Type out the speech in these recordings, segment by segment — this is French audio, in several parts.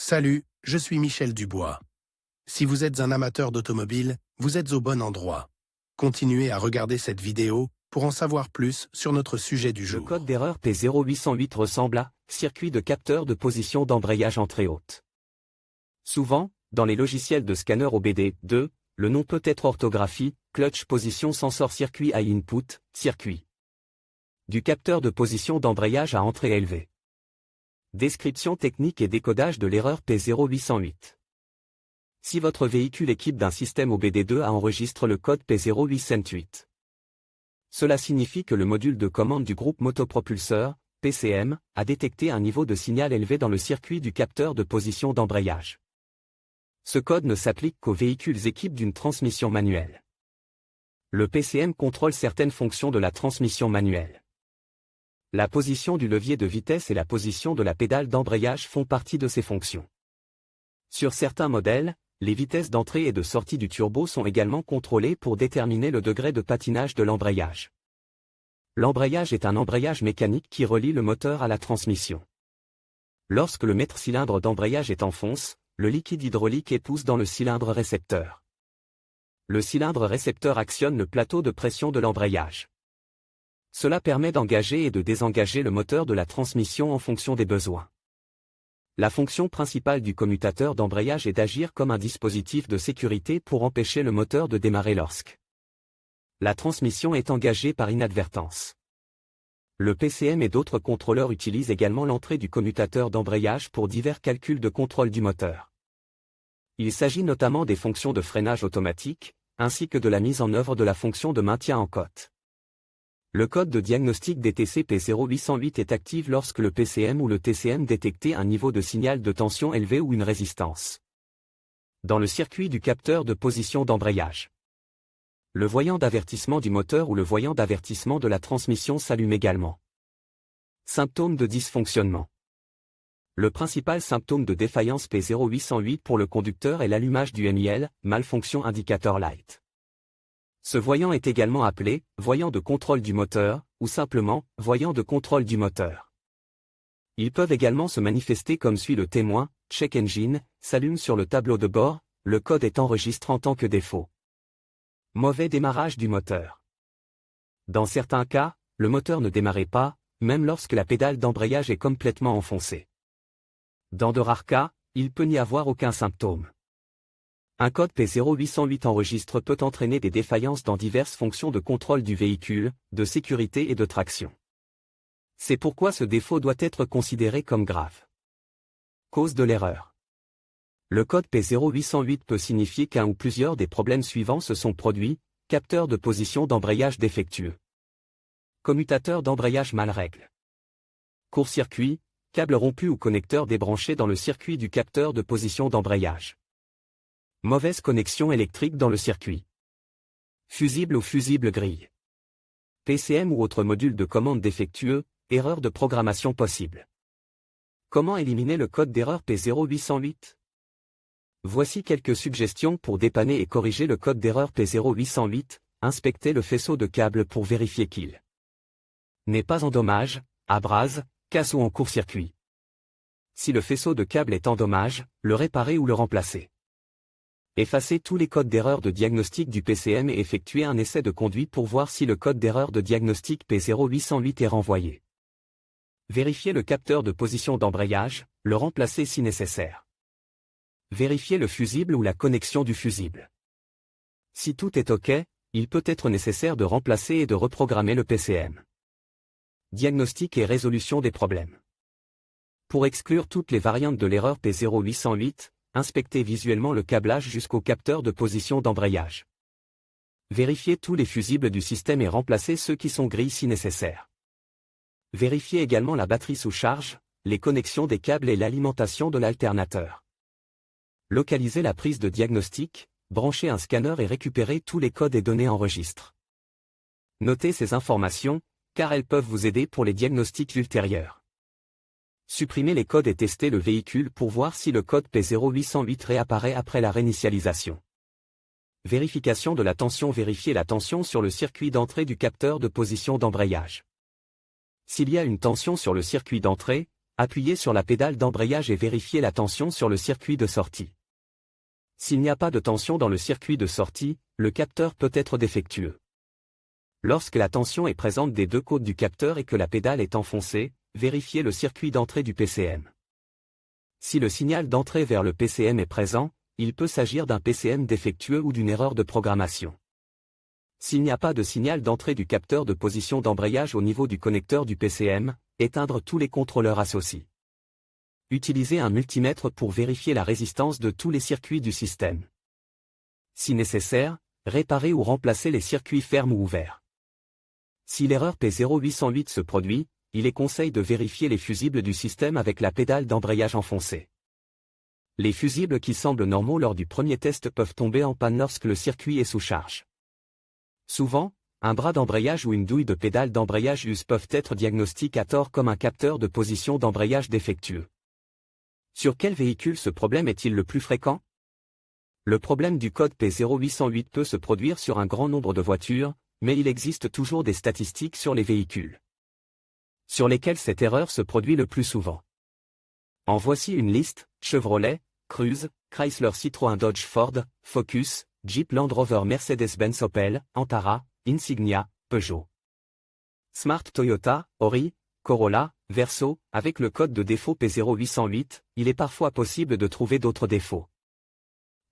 Salut, je suis Michel Dubois. Si vous êtes un amateur d'automobile, vous êtes au bon endroit. Continuez à regarder cette vidéo pour en savoir plus sur notre sujet du jour. Le code d'erreur P0808 ressemble à circuit de capteur de position d'embrayage entrée haute. Souvent, dans les logiciels de scanner OBD2, le nom peut être orthographie, clutch position sensor circuit high input, circuit. Du capteur de position d'embrayage à entrée élevée. Description technique et décodage de l'erreur P0808. Si votre véhicule équipe d'un système OBD2 enregistre le code P0808. Cela signifie que le module de commande du groupe motopropulseur, PCM, a détecté un niveau de signal élevé dans le circuit du capteur de position d'embrayage. Ce code ne s'applique qu'aux véhicules équipés d'une transmission manuelle. Le PCM contrôle certaines fonctions de la transmission manuelle. La position du levier de vitesse et la position de la pédale d'embrayage font partie de ces fonctions. Sur certains modèles, les vitesses d'entrée et de sortie du turbo sont également contrôlées pour déterminer le degré de patinage de l'embrayage. L'embrayage est un embrayage mécanique qui relie le moteur à la transmission. Lorsque le maître-cylindre d'embrayage est en fonce, le liquide hydraulique épouse dans le cylindre récepteur. Le cylindre récepteur actionne le plateau de pression de l'embrayage. Cela permet d'engager et de désengager le moteur de la transmission en fonction des besoins. La fonction principale du commutateur d'embrayage est d'agir comme un dispositif de sécurité pour empêcher le moteur de démarrer lorsque la transmission est engagée par inadvertance. Le PCM et d'autres contrôleurs utilisent également l'entrée du commutateur d'embrayage pour divers calculs de contrôle du moteur. Il s'agit notamment des fonctions de freinage automatique, ainsi que de la mise en œuvre de la fonction de maintien en côte. Le code de diagnostic DTC P0808 est actif lorsque le PCM ou le TCM détectait un niveau de signal de tension élevé ou une résistance. Dans le circuit du capteur de position d'embrayage, le voyant d'avertissement du moteur ou le voyant d'avertissement de la transmission s'allume également. Symptômes de dysfonctionnement. Le principal symptôme de défaillance P0808 pour le conducteur est l'allumage du MIL, malfonction indicator light. Ce voyant est également appelé voyant de contrôle du moteur, ou simplement voyant de contrôle du moteur. Ils peuvent également se manifester comme suit le témoin, check engine, s'allume sur le tableau de bord, le code est enregistré en tant que défaut. Mauvais démarrage du moteur. Dans certains cas, le moteur ne démarrait pas, même lorsque la pédale d'embrayage est complètement enfoncée. Dans de rares cas, il peut n'y avoir aucun symptôme. Un code P0808 enregistre peut entraîner des défaillances dans diverses fonctions de contrôle du véhicule, de sécurité et de traction. C'est pourquoi ce défaut doit être considéré comme grave. Cause de l'erreur. Le code P0808 peut signifier qu'un ou plusieurs des problèmes suivants se sont produits: capteur de position d'embrayage défectueux, commutateur d'embrayage mal règle, court-circuit, câble rompu ou connecteur débranché dans le circuit du capteur de position d'embrayage. Mauvaise connexion électrique dans le circuit. Fusible ou fusible grille. PCM ou autre module de commande défectueux, erreur de programmation possible. Comment éliminer le code d'erreur P0808 ? Voici quelques suggestions pour dépanner et corriger le code d'erreur P0808. Inspectez le faisceau de câble pour vérifier qu'il n'est pas en dommage, abrase, casse ou en court-circuit. Si le faisceau de câble est en dommage, le réparer ou le remplacer. Effacez tous les codes d'erreur de diagnostic du PCM et effectuez un essai de conduite pour voir si le code d'erreur de diagnostic P0808 est renvoyé. Vérifiez le capteur de position d'embrayage, le remplacer si nécessaire. Vérifiez le fusible ou la connexion du fusible. Si tout est OK, il peut être nécessaire de remplacer et de reprogrammer le PCM. Diagnostic et résolution des problèmes. Pour exclure toutes les variantes de l'erreur P0808, inspectez visuellement le câblage jusqu'au capteur de position d'embrayage. Vérifiez tous les fusibles du système et remplacez ceux qui sont gris si nécessaire. Vérifiez également la batterie sous charge, les connexions des câbles et l'alimentation de l'alternateur. Localisez la prise de diagnostic, branchez un scanner et récupérez tous les codes et données enregistrés. Notez ces informations, car elles peuvent vous aider pour les diagnostics ultérieurs. Supprimez les codes et testez le véhicule pour voir si le code P0808 réapparaît après la réinitialisation. Vérification de la tension. Vérifiez la tension sur le circuit d'entrée du capteur de position d'embrayage. S'il y a une tension sur le circuit d'entrée, appuyez sur la pédale d'embrayage et vérifiez la tension sur le circuit de sortie. S'il n'y a pas de tension dans le circuit de sortie, le capteur peut être défectueux. Lorsque la tension est présente des deux côtés du capteur et que la pédale est enfoncée, vérifiez le circuit d'entrée du PCM. Si le signal d'entrée vers le PCM est présent, il peut s'agir d'un PCM défectueux ou d'une erreur de programmation. S'il n'y a pas de signal d'entrée du capteur de position d'embrayage au niveau du connecteur du PCM, éteindre tous les contrôleurs associés. Utilisez un multimètre pour vérifier la résistance de tous les circuits du système. Si nécessaire, réparez ou remplacez les circuits fermes ou ouverts. Si l'erreur P0808 se produit, il est conseil de vérifier les fusibles du système avec la pédale d'embrayage enfoncée. Les fusibles qui semblent normaux lors du premier test peuvent tomber en panne lorsque le circuit est sous charge. Souvent, un bras d'embrayage ou une douille de pédale d'embrayage usée peuvent être diagnostiqués à tort comme un capteur de position d'embrayage défectueux. Sur quel véhicule ce problème est-il le plus fréquent? Le problème du code P0808 peut se produire sur un grand nombre de voitures, mais il existe toujours des statistiques sur les véhicules sur lesquels cette erreur se produit le plus souvent. En voici une liste: Chevrolet, Cruze, Chrysler, Citroën, Dodge, Ford, Focus, Jeep, Land Rover, Mercedes-Benz, Opel, Antara, Insignia, Peugeot, Smart, Toyota, Ori, Corolla, Verso. Avec le code de défaut P0808, il est parfois possible de trouver d'autres défauts.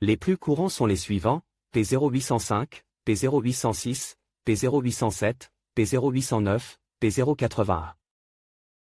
Les plus courants sont les suivants: P0805, P0806, P0807, P0809, P081.